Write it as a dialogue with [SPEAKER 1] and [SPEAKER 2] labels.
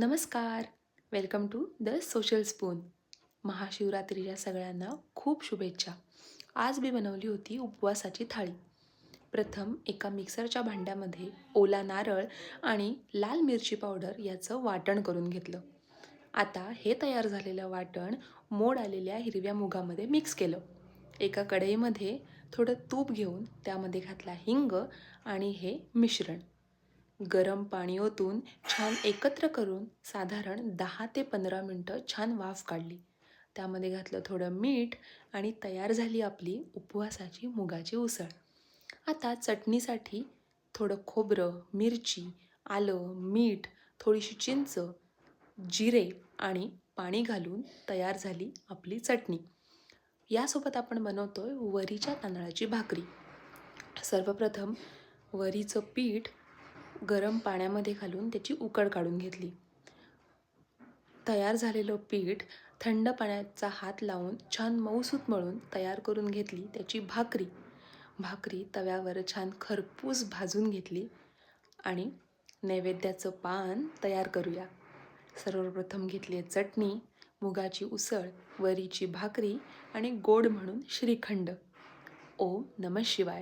[SPEAKER 1] नमस्कार. Welcome to the social spoon. महाशिवरात्रीच्या सगळ्यांना खूप शुभेच्छा. आज मी बनवली होती उपवासाची थाळी. प्रथम एका मिक्सरच्या भांड्यामध्ये ओला नारळ आणि लाल मिरची पावडर याचं वाटण करून घेतलं. आता हे तयार झालेलं वाटण मोड आलेल्या हिरव्या मुगामध्ये मिक्स केलं. एका कढईमध्ये थोडं तूप घेऊन त्यामध्ये घातला हिंग आणि हे मिश्रण. गरम पाणी ओतून छान एकत्र करून साधारण 10 ते 15 मिनटं छान वाफ काढली. त्यामध्ये घातलं थोडं मीठ आणि तयार झाली आपली उपवासाची मुगाची उसळ. आता चटणीसाठी थोडं खोबरं, मिरची, आलं, मीठ, थोडीशी चिंच, जिरे आणि पाणी घालून तयार झाली आपली चटणी. यासोबत आपण बनवतोय वरीच्या तांदळाची भाकरी. सर्वप्रथम वरीचं पीठ गरम पाण्यामध्ये घालून त्याची उकळ काढून घेतली. तयार झालेलं पीठ थंड पाण्याचा हात लावून छान मऊसूत मळून तयार करून घेतली. त्याची भाकरी तव्यावर छान खरपूस भाजून घेतली आणि नैवेद्याचं पान तयार करूया. सर्वप्रथम घेतली आहे चटणी, मुगाची उसळ, वरीची भाकरी आणि गोड म्हणून श्रीखंड. ओम नमः शिवाय.